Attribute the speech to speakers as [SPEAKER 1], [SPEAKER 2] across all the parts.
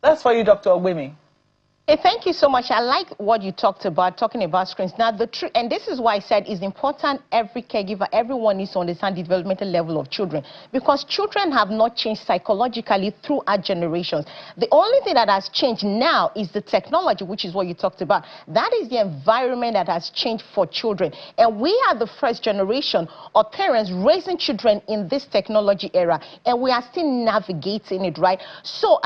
[SPEAKER 1] That's for you, Dr. Ogwimi.
[SPEAKER 2] Hey, thank you so much. I like what you talked about, talking about screens. Now, the truth, and this is why I said it's important every caregiver, everyone needs to understand the developmental level of children, because children have not changed psychologically throughout generations. The only thing that has changed now is the technology, which is what you talked about. That is the environment that has changed for children. And we are the first generation of parents raising children in this technology era, and we are still navigating it, right? So,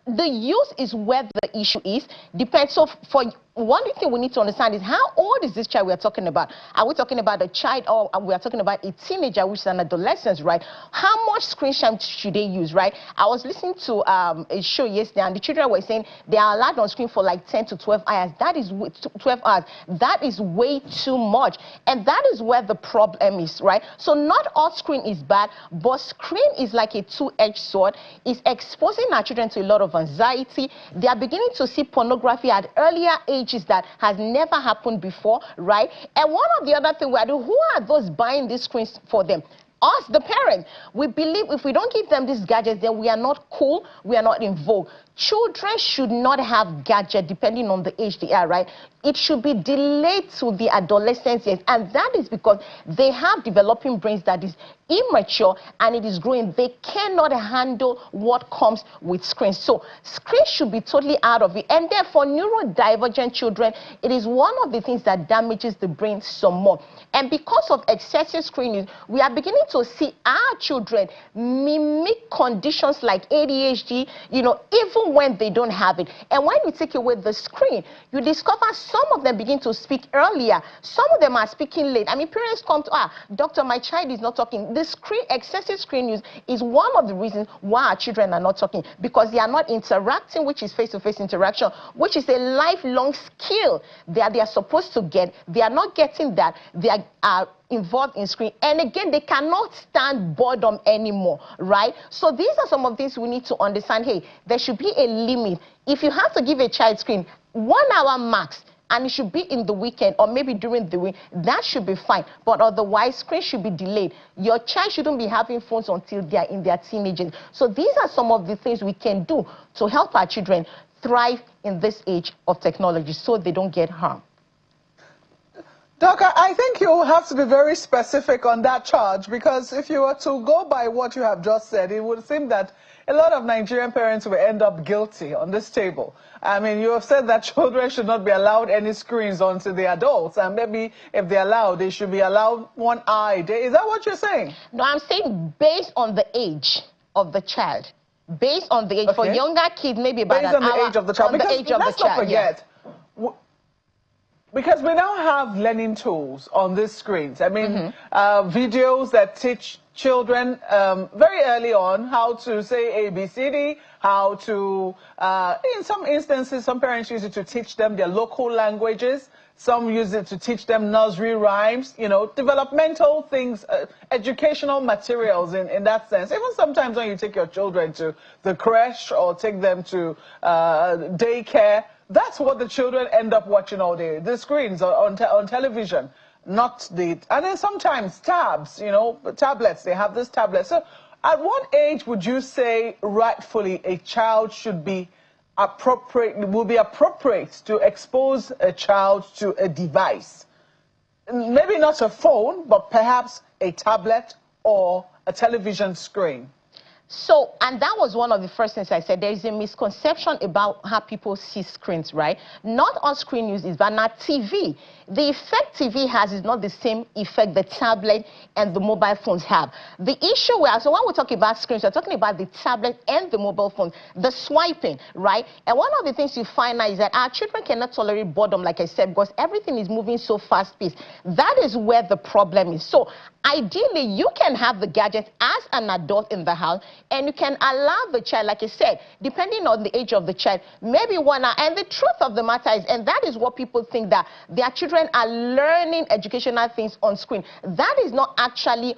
[SPEAKER 2] the use is where the issue is. Depends. So for one thing we need to understand is how old is this child we are talking about? Are we talking about a child, or we are talking about a teenager, which is an adolescent, right? How much screen time should they use, right? I was listening to a show yesterday, and the children were saying they are allowed on screen for like 10 to 12 hours. That is 12 hours. That is way too much. And that is where the problem is, right? So not all screen is bad, but screen is like a two-edged sword. It's exposing our children to a lot of anxiety. They are beginning to see pornography at earlier ages that has never happened before, right? And one of the other things we are doing, who are those buying these screens for them? Us, the parents. We believe if we don't give them these gadgets, then we are not cool, we are not in vogue. Children should not have gadgets depending on the age they are, right? It should be delayed to the adolescence years, and that is because they have developing brains that is immature and it is growing. They cannot handle what comes with screens. So screens should be totally out of it. And therefore, neurodivergent children, it is one of the things that damages the brain some more. And because of excessive screening, we are beginning to see our children mimic conditions like ADHD, you know, even when they don't have it. And when you take away the screen, you discover some of them begin to speak earlier. Some of them are speaking late. I mean, parents come to, doctor, my child is not talking. The screen, excessive screen use is one of the reasons why our children are not talking, because they are not interacting, which is face-to-face interaction, which is a lifelong skill that they are supposed to get. They are not getting that. They are involved in screen, and again, they cannot stand boredom anymore, right? So these are some of the things we need to understand. Hey, there should be a limit. If you have to give a child screen 1 hour max, and it should be in the weekend or maybe during the week, that should be fine. But otherwise, screen should be delayed. Your child shouldn't be having phones until they are in their teenagers. So these are some of the things we can do to help our children thrive in this age of technology so they don't get harmed.
[SPEAKER 1] Doc, I think you have to be very specific on that charge, because if you were to go by what you have just said, it would seem that a lot of Nigerian parents will end up guilty on this table. I mean, you have said that children should not be allowed any screens until they're adults, and maybe if they're allowed, they should be allowed 1 hour a day. Is that what you're saying?
[SPEAKER 2] No, I'm saying based on the age of the child. Based on the age. Okay. For younger kids, maybe about
[SPEAKER 1] based
[SPEAKER 2] an hour.
[SPEAKER 1] Based on the age of the child.
[SPEAKER 2] Because
[SPEAKER 1] let's not forget, because we now have learning tools on these screens. I mean, videos that teach children very early on how to say ABCD, how to, in some instances, some parents use it to teach them their local languages. Some use it to teach them nursery rhymes, you know, developmental things, educational materials in that sense. Even sometimes when you take your children to the creche or take them to daycare, that's what the children end up watching all day. The screens on television, not the... And then sometimes tabs, you know, tablets, they have this tablet. So at what age would you say rightfully a child should be will be appropriate to expose a child to a device? Maybe not a phone, but perhaps a tablet or a television screen.
[SPEAKER 2] So, and that was one of the first things I said. There is a misconception about how people see screens, right? Not all screen use is bad. Not TV. The effect TV has is not the same effect the tablet and the mobile phones have. The issue where, so when we talk about screens, we're talking about the tablet and the mobile phone, the swiping, right? And one of the things you find out is that our children cannot tolerate boredom, like I said, because everything is moving so fast-paced. That is where the problem is. So, ideally, you can have the gadget as an adult in the house, and you can allow the child, like I said, depending on the age of the child, maybe 1 hour. And the truth of the matter is, and that is what people think, that their children are learning educational things on screen. That is not actually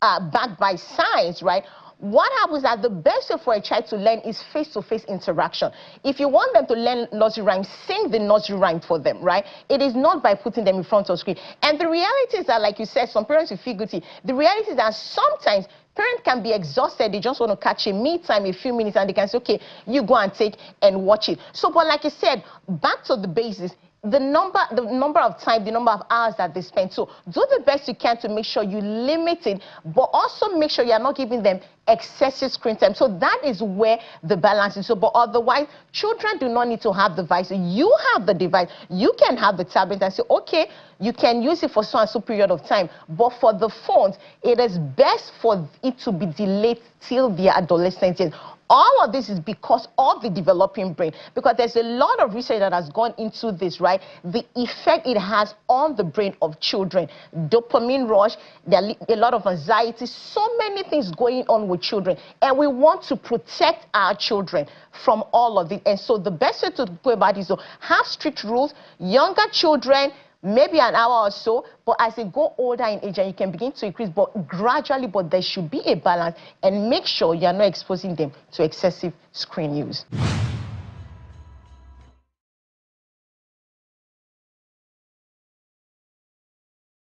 [SPEAKER 2] backed by science, right? What happens is that the best way for a child to learn is face-to-face interaction. If you want them to learn nursery rhymes, sing the nursery rhyme for them, right? It is not by putting them in front of screen. And the reality is that, like you said, some parents will feel guilty. The reality is that sometimes parent can be exhausted. They just want to catch a me time, a few minutes, and they can say, okay, you go and take and watch it. So, but like I said, back to the basis, the number of time, the number of hours that they spend. So do the best you can to make sure you limit it, but also make sure you're not giving them excessive screen time. So that is where the balance is. So, but otherwise, children do not need to have the device. You have the device. You can have the tablet and say, okay, you can use it for so and so period of time. But for the phones, it is best for it to be delayed till the adolescent years. All of this is because of the developing brain, because there's a lot of research that has gone into this, right? The effect it has on the brain of children. Dopamine rush, there are a lot of anxiety, so many things going on with children. And we want to protect our children from all of it. And so the best way to go about it is to have strict rules. Younger children, maybe an hour or so, but as they go older in age, and you can begin to increase, but gradually, but there should be a balance, and make sure you're not exposing them to excessive screen use.